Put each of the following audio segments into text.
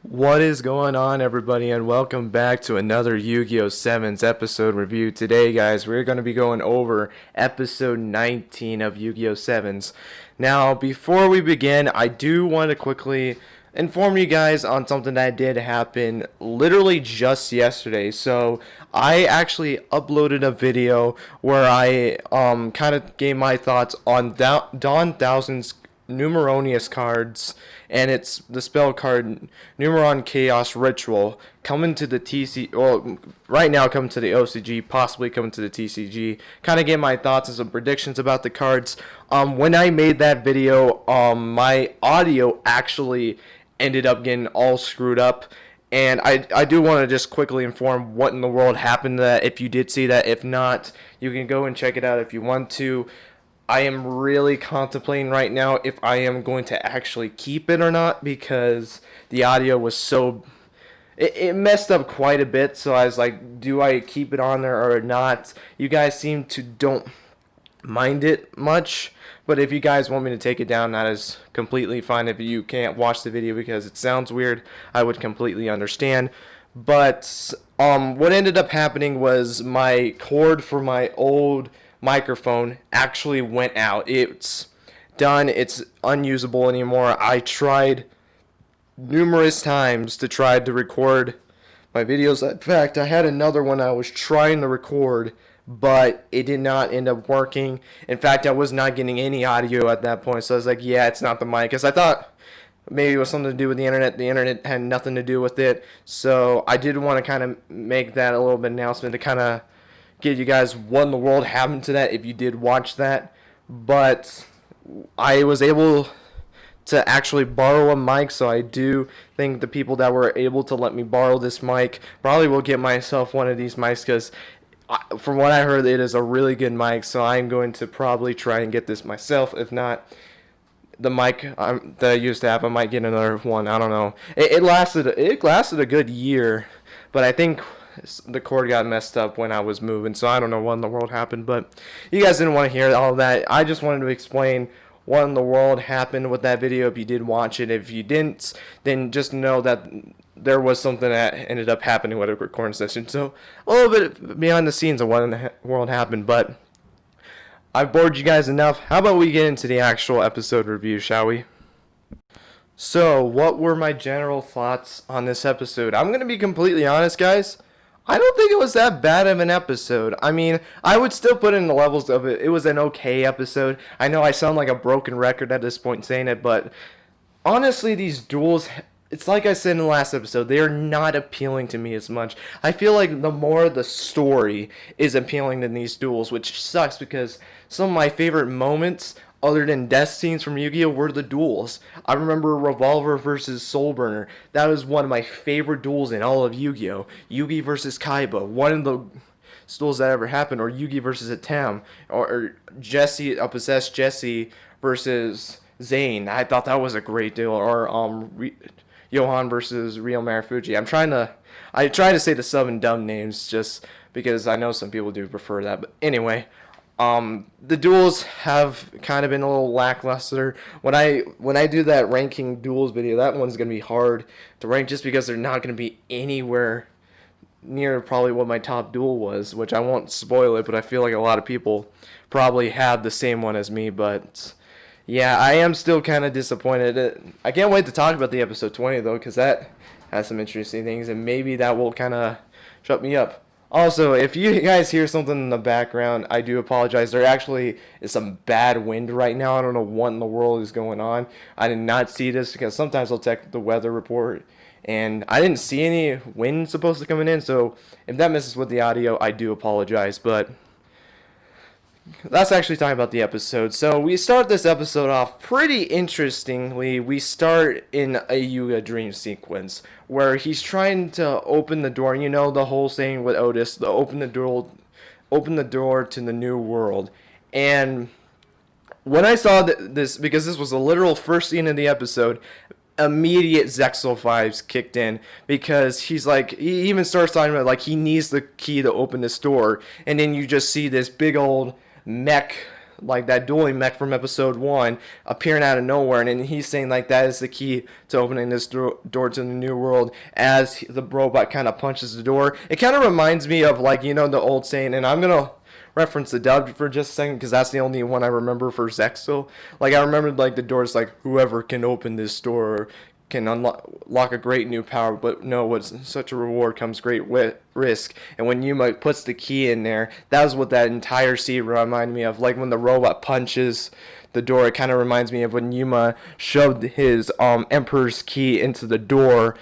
What is going on, everybody, and welcome back to another Yu-Gi-Oh! Sevens episode review. Today, guys, we're going to be going over episode 19 of Yu-Gi-Oh! Sevens. Now, before we begin, I do want to quickly inform you guys on something that did happen literally just yesterday. So, I actually uploaded a video where I kind of gave my thoughts on Dawn Thousand's Numeronius cards, and it's the spell card Numeron Chaos Ritual coming to the right now coming to the OCG, possibly coming to the TCG. Kind of get my thoughts and some predictions about the cards. When I made that video, my audio actually ended up getting all screwed up. And I do want to just quickly inform what in the world happened to that, if you did see that. If not, you can go and check it out if you want to. I am really contemplating right now if I am going to actually keep it or not, because the audio was so... It messed up quite a bit, so I was like, do I keep it on there or not? You guys seem to don't mind it much, but if you guys want me to take it down, that is completely fine. If you can't watch the video because it sounds weird, I would completely understand. But what ended up happening was my cord for my old microphone actually went out. It's done. It's unusable anymore. I tried numerous times to try to record my videos. In fact, I had another one I was trying to record, but it did not end up working. In fact, I was not getting any audio at that point, so I was like, yeah, it's not the mic, because I thought maybe it was something to do with the internet. The internet had nothing to do with it, so I did want to kind of make that a little bit announcement to kind of give you guys what in the world happened to that if you did watch that. But I was able to actually borrow a mic, so I do think the people that were able to let me borrow this mic probably will get myself one of these mics, because from what I heard, it is a really good mic, so I'm going to probably try and get this myself. If not, the mic that I used to have, I might get another one. I don't know. It lasted a good year, but I think the cord got messed up when I was moving, so I don't know what in the world happened. But you guys didn't want to hear all that. I just wanted to explain what in the world happened with that video if you did watch it. If you didn't, then just know that there was something that ended up happening with a recording session. So a little bit behind the scenes of what in the world happened, but I've bored you guys enough. How about we get into the actual episode review, shall we? So, what were my general thoughts on this episode? I'm going to be completely honest, guys. I don't think it was that bad of an episode. I mean, I would still put it in the levels of it. It was an okay episode. I know I sound like a broken record at this point saying it, but honestly, these duels, it's like I said in the last episode, they are not appealing to me as much. I feel like the more the story is appealing than these duels, which sucks because some of my favorite moments other than death scenes from Yu-Gi-Oh! Were the duels. I remember Revolver versus Soulburner. That was one of my favorite duels in all of Yu-Gi-Oh! Yugi versus Kaiba. One of the duels that ever happened. Or Yugi versus Atam. Or Jesse, a possessed Jesse versus Zane. I thought that was a great duel. Or Johan versus Real Marufuji. I try to say the sub and dumb names just because I know some people do prefer that. But anyway, the duels have kind of been a little lackluster. When I do that ranking duels video, that one's going to be hard to rank just because they're not going to be anywhere near probably what my top duel was, which I won't spoil it, but I feel like a lot of people probably had the same one as me. But yeah, I am still kind of disappointed. I can't wait to talk about the episode 20 though, because that has some interesting things, and maybe that will kind of shut me up. Also, if you guys hear something in the background, I do apologize. There actually is some bad wind right now. I don't know what in the world is going on. I did not see this because sometimes I'll check the weather report, and I didn't see any wind supposed to coming in. So if that messes with the audio, I do apologize. But let's actually talk about the episode. So we start this episode off pretty interestingly. We start in a Yuga dream sequence where he's trying to open the door. You know the whole saying with Otis, the open the door to the new world. And when I saw this, because this was the literal first scene in the episode, immediate Zexal vibes kicked in, because he even starts talking about like he needs the key to open this door, and then you just see this big old mech like that dueling mech from episode 1 appearing out of nowhere, and he's saying like that is the key to opening this door to the new world as the robot kind of punches the door. It kind of reminds me of, like, you know, the old saying, and I'm gonna reference the dub for just a second because that's the only one I remember for Zexel. Like, I remembered like the doors, like, whoever can open this door can unlock a great new power, but no, with such a reward comes great risk. And when Yuma puts the key in there, that was what that entire scene reminded me of. Like when the robot punches the door, it kind of reminds me of when Yuma shoved his Emperor's key into the door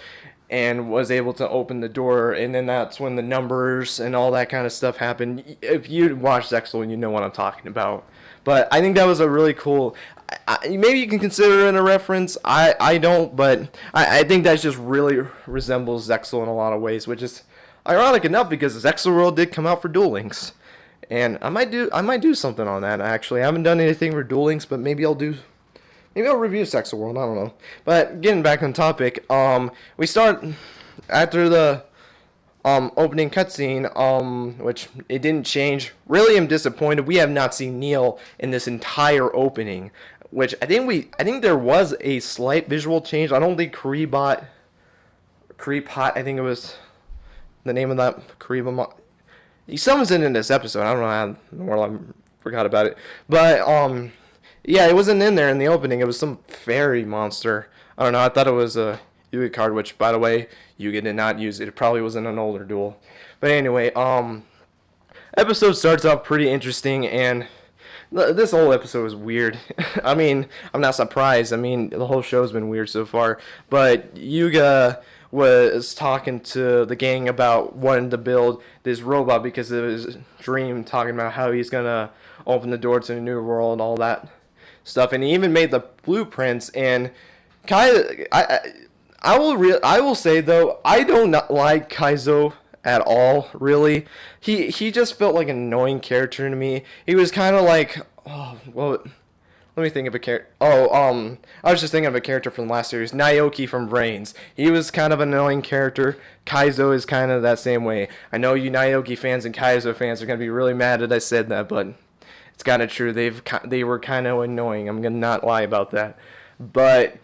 and was able to open the door, and then that's when the numbers and all that kind of stuff happened. If you watch Zexel, you know what I'm talking about. But I think that was a really cool. Maybe you can consider it a reference. I don't, but I think that just really resembles Zexel in a lot of ways, which is ironic enough because Zexel World did come out for Duel Links, and I might do something on that. Actually, I haven't done anything for Duel Links, but maybe I'll review Zexel World. I don't know. But getting back on topic, we start after the opening cutscene, which it didn't change. Really am disappointed. We have not seen Neil in this entire opening, which I think there was a slight visual change. I don't think Creepot, I think it was the name of that Creepot. He summons it in this episode. I don't know how, I forgot about it. But yeah, it wasn't in there in the opening. It was some fairy monster. I don't know. I thought it was a Yuga card, which, by the way, Yuga did not use it. It probably was in an older duel. But anyway, episode starts off pretty interesting, and this whole episode was weird. I mean, I'm not surprised. I mean, the whole show's been weird so far. But Yuga was talking to the gang about wanting to build this robot because of his dream, talking about how he's going to open the door to the new world and all that stuff. And he even made the blueprints, and I will say though, I do not like Kaizo at all, really. He just felt like an annoying character to me. He was kind of like, oh, well, let me think of a character. I was just thinking of a character from the last series, Naoki from Brains. He was kind of an annoying character. Kaizo is kind of that same way. I know you Naoki fans and Kaizo fans are going to be really mad that I said that, but it's kind of true. They were kind of annoying. I'm going to not lie about that. But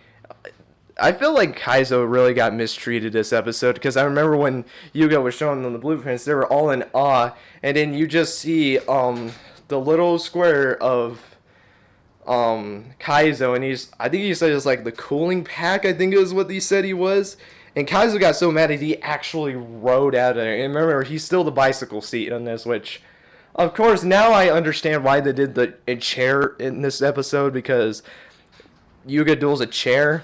I feel like Kaizo really got mistreated this episode, because I remember when Yuga was showing them the blueprints, they were all in awe, and then you just see the little square of Kaizo, and I think he said it's like the cooling pack, I think is what he said he was, and Kaizo got so mad that he actually rode out of there. And remember, he's still the bicycle seat on this, which, of course, now I understand why they did a chair in this episode, because Yuga duels a chair.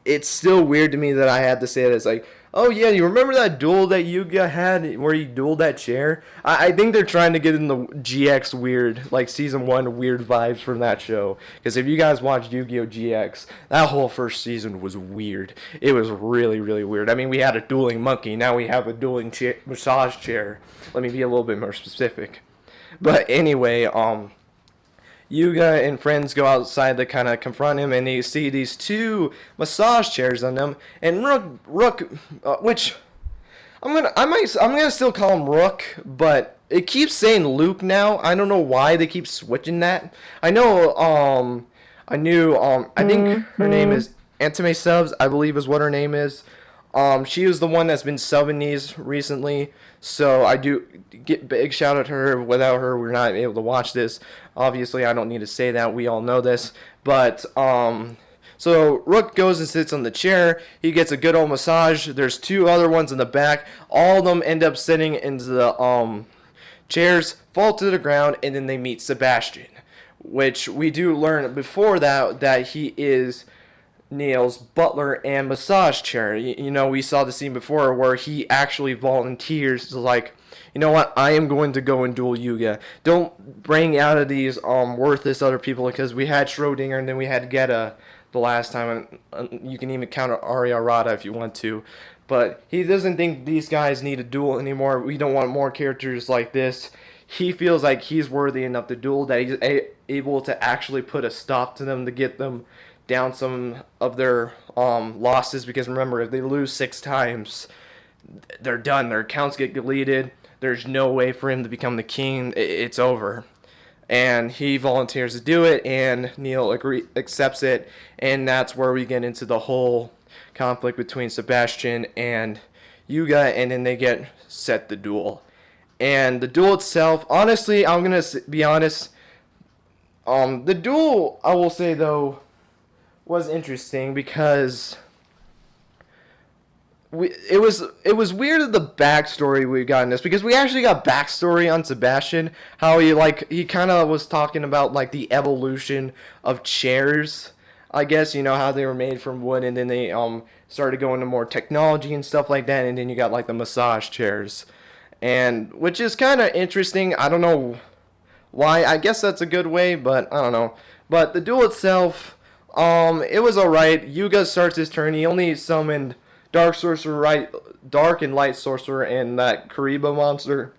It's still weird to me that I had to say it. It's like, oh yeah, you remember that duel that Yuga had where he dueled that chair? I think they're trying to get in the GX weird, like season 1 weird vibes from that show. Because if you guys watched Yu-Gi-Oh! GX, that whole first season was weird. It was really, really weird. I mean, we had a dueling monkey, now we have a dueling massage chair. Let me be a little bit more specific. But anyway, Yuga and friends go outside to kind of confront him, and they see these 2 massage chairs on them. And Rook, which I'm gonna still call him Rook, but it keeps saying Luke now. I don't know why they keep switching that. I know, I think her name is Anime Subs, I believe is what her name is. She was the one that's been subbing these recently, so I do get big shout out to her. Without her, we're not able to watch this. Obviously, I don't need to say that. We all know this. But, so Rook goes and sits on the chair. He gets a good old massage. There's 2 other ones in the back. All of them end up sitting into the, chairs, fall to the ground, and then they meet Sebastian. Which we do learn before that he is Neil's butler and massage chair. You know, we saw the scene before where he actually volunteers to, like, you know what, I am going to go and duel Yuga. Don't bring out of these worthless other people, because we had Schrodinger and then we had Geta the last time, and you can even counter Ariarada if you want to. But he doesn't think these guys need a duel anymore. We don't want more characters like this. He feels like he's worthy enough to duel, that he's able to actually put a stop to them, to get them down some of their losses, because remember, if they lose 6 times, they're done. Their accounts get deleted. There's no way for him to become the king. It's over. and he volunteers to do it, and Neil accepts it, and that's where we get into the whole conflict between Sebastian and Yuga, and then they get set the duel. And the duel itself, honestly, I'm gonna be honest. The duel, I will say though, was interesting because it was weird the backstory we got in this, because we actually got backstory on Sebastian, how he kind of was talking about like the evolution of chairs. I guess, you know, how they were made from wood, and then they started going to more technology and stuff like that, and then you got like the massage chairs, and which is kind of interesting. I don't know why. I guess that's a good way, but I don't know. But the duel itself, it was alright. Yuga starts his turn. He only summoned Dark Sorcerer, right? Dark and Light Sorcerer, and that Kariba monster.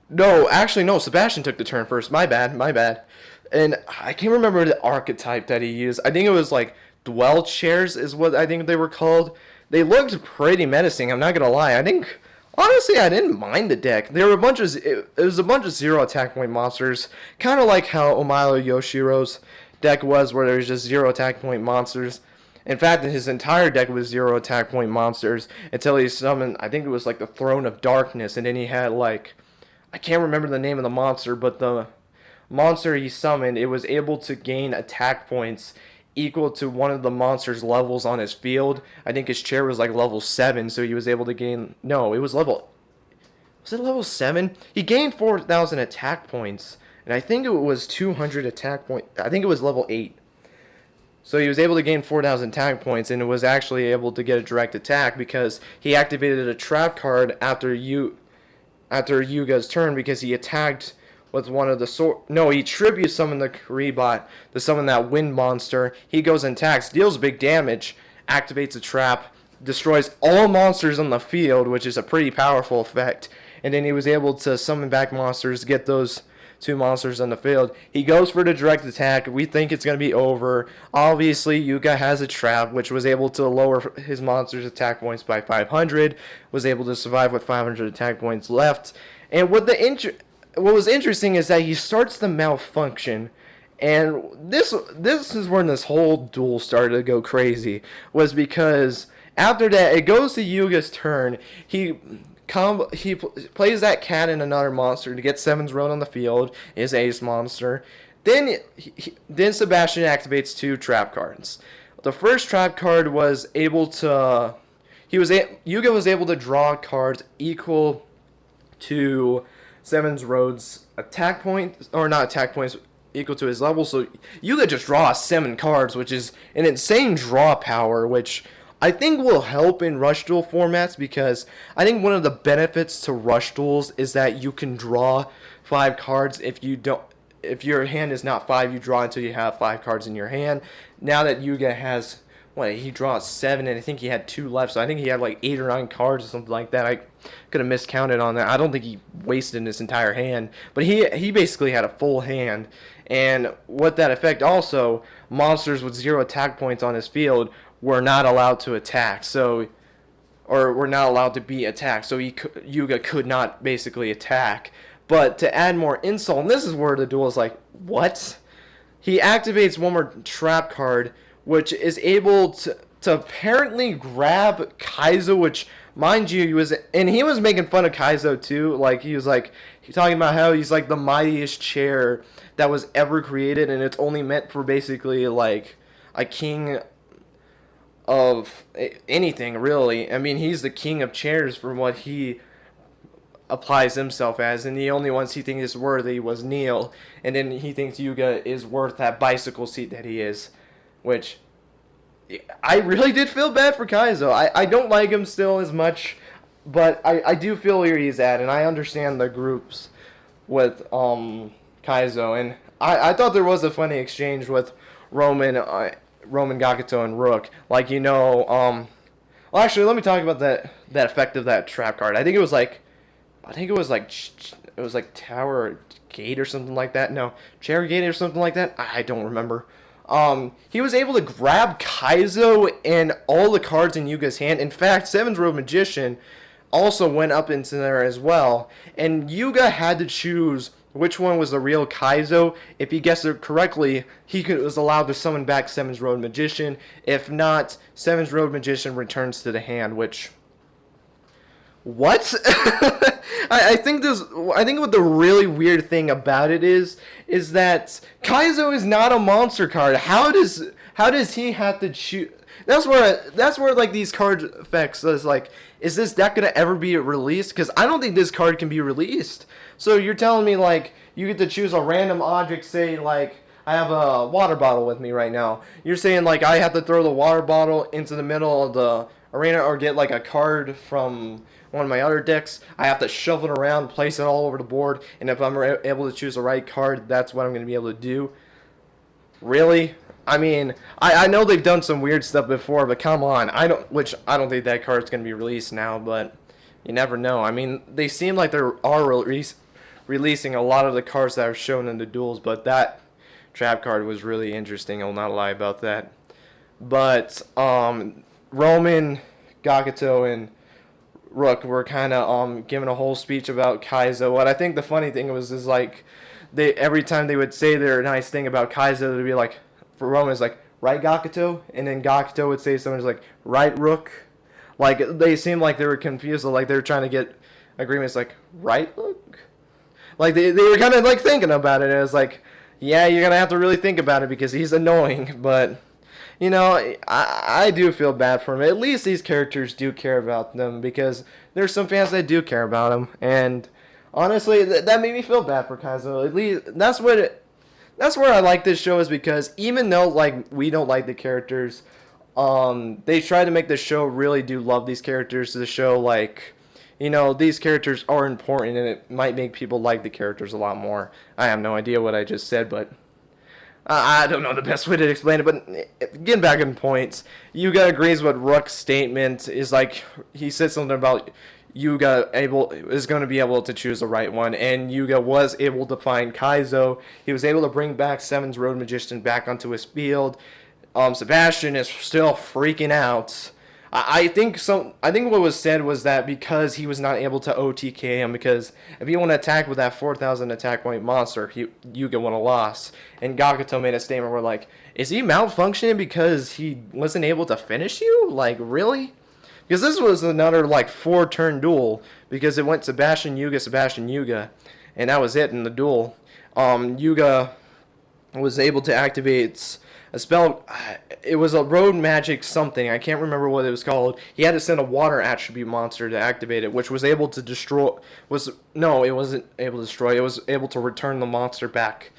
No, actually, no. Sebastian took the turn first. My bad. And I can't remember the archetype that he used. I think it was like Dwell Chairs is what I think they were called. They looked pretty menacing. I'm not gonna lie. Honestly, I didn't mind the deck. There were it was a bunch of 0 attack point monsters, kind of like how Omilo Yoshiro's deck was, where there was just 0 attack point monsters. In fact, his entire deck was 0 attack point monsters until he summoned, I think it was like the Throne of Darkness, and then he had like, I can't remember the name of the monster, but the monster he summoned, it was able to gain attack points equal to one of the monster's levels on his field. I think his chair was like level 7, so he was able to gain, no, it was level, was it level 7? He gained 4,000 attack points, and I think it was 200 attack points. I think it was level 8. So he was able to gain 4,000 attack points, and was actually able to get a direct attack because he activated a trap card after Yuga's turn, because he attacked with one of the he tribute summoned the Karibot to summon that wind monster. He goes and attacks, deals big damage, activates a trap, destroys all monsters on the field, which is a pretty powerful effect. And then he was able to summon back monsters, get those 2 monsters on the field. He goes for the direct attack. We think it's going to be over. Obviously, Yuga has a trap, which was able to lower his monster's attack points by 500, was able to survive with 500 attack points left. And what was interesting is that he starts to malfunction, and this is when this whole duel started to go crazy, was because after that, it goes to Yuga's turn. He plays that cat and another monster to get Sevens Road on the field, his ace monster. Then Sebastian activates 2 trap cards. The first trap card was able to, Yuga was able to draw cards equal to Sevens Road's attack points, or not attack points, equal to his level. So Yuga just draws 7 cards, which is an insane draw power, which I think will help in rush duel formats, because I think one of the benefits to rush duels is that you can draw 5 cards. If your hand is not 5, you draw until you have 5 cards in your hand. Now that Yuga has, he draws 7, and I think he had 2 left, so I think he had like 8 or 9 cards or something like that. I could have miscounted on that. I don't think he wasted his entire hand, but he basically had a full hand. And what that effect also, monsters with 0 attack points on his field were not allowed to attack, or were not allowed to be attacked, so Yuga could not basically attack. But to add more insult, and this is where the duel is like, what? He activates one more trap card, which is able to apparently grab Kaizo, which, mind you, he was making fun of Kaizo too. Like, he's talking about how he's like the mightiest chair that was ever created, and it's only meant for basically like a king of anything, really. I mean, he's the king of chairs from what he applies himself as, and the only ones he thinks is worthy was Neil, and then he thinks Yuga is worth that bicycle seat that he is, which I really did feel bad for Kaizo. I don't like him still as much, but I do feel where he's at, and I understand the groups with Kaizo, and I thought there was a funny exchange with Roman Gakuto and Rook. Like, well, actually, let me talk about that effect of that trap card. I think it was like Tower Gate or something like that. No, Chair Gate or something like that. I don't remember. He was able to grab Kaizo and all the cards in Yuga's hand. In fact, Sevens Road Magician also went up into there as well. And Yuga had to choose which one was the real Kaizo. If he guessed it correctly, was allowed to summon back Seven's Road Magician. If not, Seven's Road Magician returns to the hand, which... What? I think what the really weird thing about it is that Kaizo is not a monster card. How does he have to choose? That's where like these card effects is like, is this deck gonna ever be released? Because I don't think this card can be released. So you're telling me like you get to choose a random object, say like I have a water bottle with me right now. You're saying like I have to throw the water bottle into the middle of the arena or get like a card from one of my other decks. I have to shuffle it around, place it all over the board, and if I'm able to choose the right card, that's what I'm going to be able to do. Really? I mean, I know they've done some weird stuff before, but come on. I don't think that card's going to be released now, but you never know. I mean, they seem like they are releasing a lot of the cards that are shown in the duels, but that trap card was really interesting. I'll not lie about that. But Roman, Gakuto, and Rook were kind of giving a whole speech about Kaizo. What I think the funny thing was is like every time they would say their nice thing about Kaizo, they'd be like, for Roman it's like, right Gakuto, and then Gakuto would say something like, right Rook. Like they seemed like they were confused, like they were trying to get agreements like, right Rook. Like they were kind of like thinking about it. And it was like, yeah, you're gonna have to really think about it because he's annoying, but. You know, I do feel bad for him. At least these characters do care about them because there's some fans that do care about him. And honestly, that made me feel bad for Kaizo. At least that's where I like this show is because even though like we don't like the characters, they try to make the show really do love these characters. To show like, you know, these characters are important and it might make people like the characters a lot more. I have no idea what I just said, but. I don't know the best way to explain it, but getting back in points, Yuga agrees with Rook's statement. Is like he said something about Yuga is going to be able to choose the right one, and Yuga was able to find Kaizo. He was able to bring back Seven's Road Magician back onto his field. Sebastian is still freaking out. I think what was said was that because he was not able to OTK him, because if he wanted to attack with that 4,000 attack point monster, Yuga would have lost. And Gakuto made a statement where like, is he malfunctioning because he wasn't able to finish you? Like, really? Because this was another like 4-turn duel, because it went Sebastian Yuga, and that was it in the duel. Yuga was able to activate a spell. It was a road magic something. I can't remember what it was called. He had to send a water attribute monster to activate it, which was able to destroy. It wasn't able to destroy. It was able to return the monster back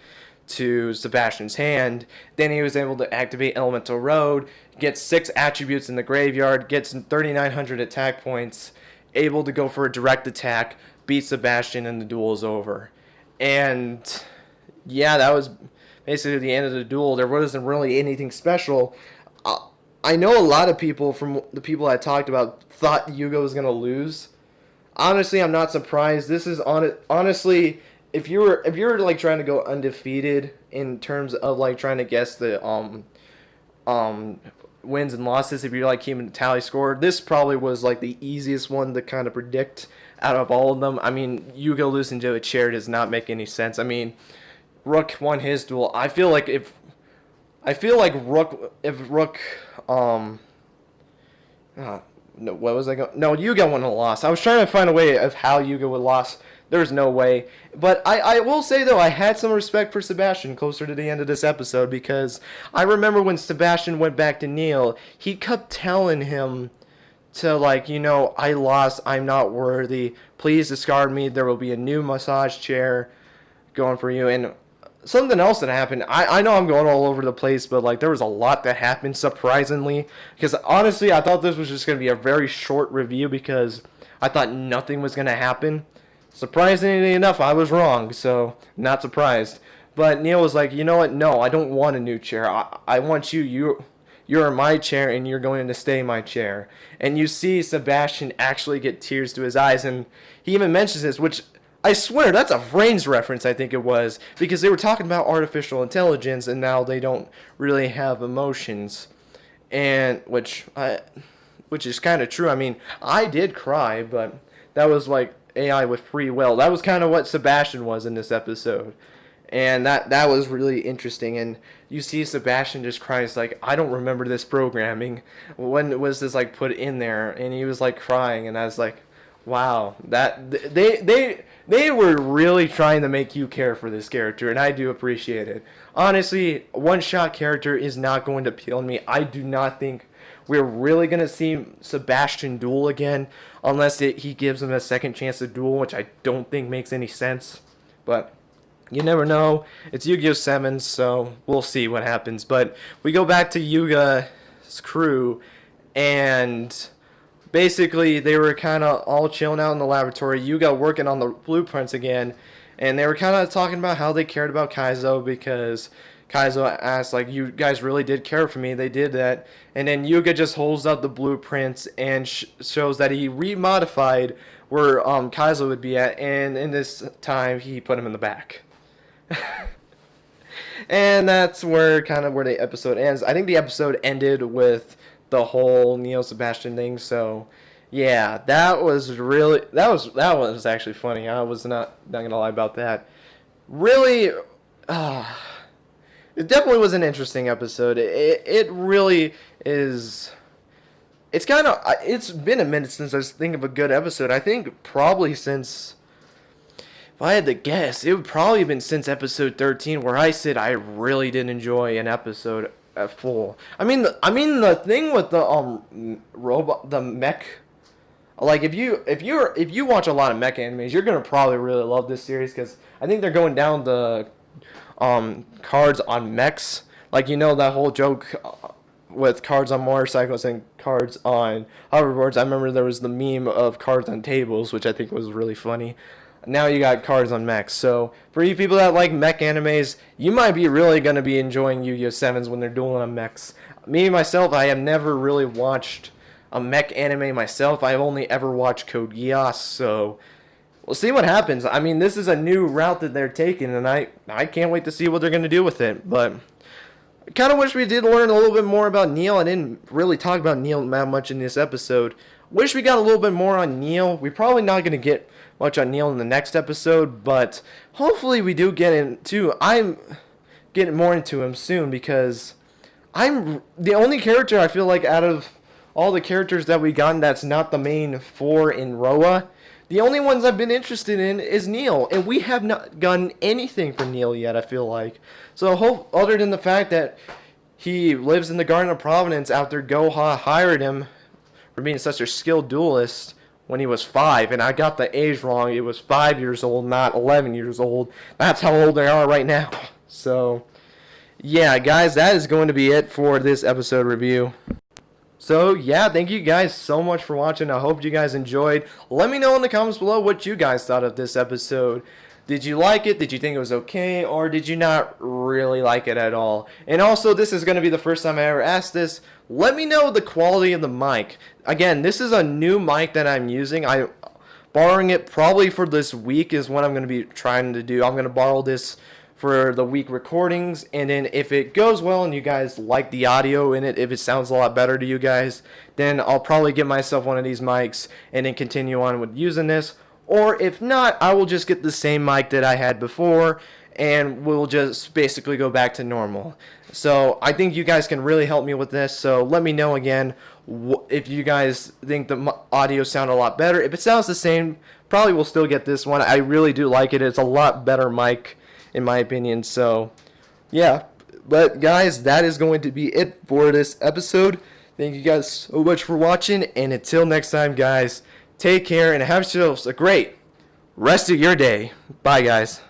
to Sebastian's hand. Then he was able to activate Elemental Road, gets 6 attributes in the graveyard, gets 3,900 attack points, able to go for a direct attack, beat Sebastian, and the duel is over. And yeah, that was basically the end of the duel. There wasn't really anything special. I know a lot of people from the people I talked about thought Yuga was gonna lose. Honestly, I'm not surprised. This is honestly, if you're like trying to go undefeated in terms of like trying to guess the wins and losses, if you're like keeping a tally score, this probably was like the easiest one to kind of predict out of all of them. I mean, Yuga losing to a chair does not make any sense. I mean, Rook won his duel. I feel like if Rook no, what was I going? No, Yuga won a loss. I was trying to find a way of how Yuga would lose. There's no way. But I will say though, I had some respect for Sebastian closer to the end of this episode, because I remember when Sebastian went back to Neil, he kept telling him to like, you know, I lost, I'm not worthy. Please discard me. There will be a new massage chair going for you. And something else that happened, I know I'm going all over the place, but like there was a lot that happened, surprisingly, because honestly I thought this was just going to be a very short review because I thought nothing was going to happen. Surprisingly enough, I was wrong, so not surprised. But Neil was like, you know what, no, I don't want a new chair. I want you're my chair and you're going to stay my chair. And you see Sebastian actually get tears to his eyes, and he even mentions this, which I swear, that's a Vrains reference, I think it was, because they were talking about artificial intelligence, and now they don't really have emotions, and which is kind of true. I mean, I did cry, but that was like AI with free will. That was kind of what Sebastian was in this episode. And that was really interesting. And you see Sebastian just crying. It's like, I don't remember this programming. When was this like put in there? And he was like crying, and I was like, wow, that they were really trying to make you care for this character, and I do appreciate it. Honestly, one-shot character is not going to appeal to me. I do not think we're really going to see Sebastian duel again, unless he gives him a second chance to duel, which I don't think makes any sense. But you never know. It's Yugioh Sevens, so we'll see what happens. But we go back to Yuga's crew, and basically they were kind of all chilling out in the laboratory. Yuga working on the blueprints again, and they were kind of talking about how they cared about Kaizo, because Kaizo asked, like, you guys really did care for me. They did that. And then Yuga just holds up the blueprints and shows that he remodified where Kaizo would be at, and in this time he put him in the back. And that's where the episode ends. I think the episode ended with the whole Neo Sebastian thing. So yeah, that was actually funny. I was not gonna lie about that. Really, it definitely was an interesting episode. It really is. It's been a minute since I was thinking of a good episode. I think probably since, if I had to guess, it would probably have been since episode 13, where I said I really did enjoy an episode at full. I mean the thing with the mech, like if you watch a lot of mech animes, you're gonna probably really love this series, because I think they're going down the cards on mechs, like, that whole joke with cards on motorcycles and cards on hoverboards. I remember there was the meme of cards on tables, which I think was really funny. Now you got cards on mechs. So for you people that like mech animes, you might be really going to be enjoying Yu-Gi-Oh! Sevens when they're dueling on mechs. Me, myself, I have never really watched a mech anime myself. I've only ever watched Code Geass, so we'll see what happens. I mean, this is a new route that they're taking, and I can't wait to see what they're going to do with it. But I kind of wish we did learn a little bit more about Neil. I didn't really talk about Neil that much in this episode. Wish we got a little bit more on Neil. We're probably not going to get much on Neil in the next episode, but hopefully we do get into. I'm getting more into him soon, because I'm the only character I feel like out of all the characters that we gotten that's not the main four in Roa. The only ones I've been interested in is Neil, and we have not gotten anything from Neil yet, I feel like. So other than the fact that he lives in the Garden of Providence after Goha hired him for being such a skilled duelist when he was 5, and I got the age wrong. It was 5 years old, not 11 years old. That's how old they are right now. So yeah, guys, that is going to be it for this episode review. So yeah, thank you guys so much for watching. I hope you guys enjoyed. Let me know in the comments below what you guys thought of this episode. Did you like it? Did you think it was okay? Or did you not really like it at all? And also, this is going to be the first time I ever asked this. Let me know the quality of the mic. Again, this is a new mic that I'm using. I'm borrowing it probably for this week is what I'm going to be trying to do. I'm going to borrow this for the week recordings, and then if it goes well and you guys like the audio in it, if it sounds a lot better to you guys, then I'll probably get myself one of these mics and then continue on with using this. Or if not, I will just get the same mic that I had before, and we'll just basically go back to normal. So I think you guys can really help me with this, so let me know again if you guys think the audio sound a lot better. If it sounds the same, probably we'll still get this one. I really do like it. It's a lot better mic in my opinion. So yeah, but guys, that is going to be it for this episode. Thank you guys so much for watching, and until next time, guys, take care and have yourselves a great rest of your day. Bye, guys.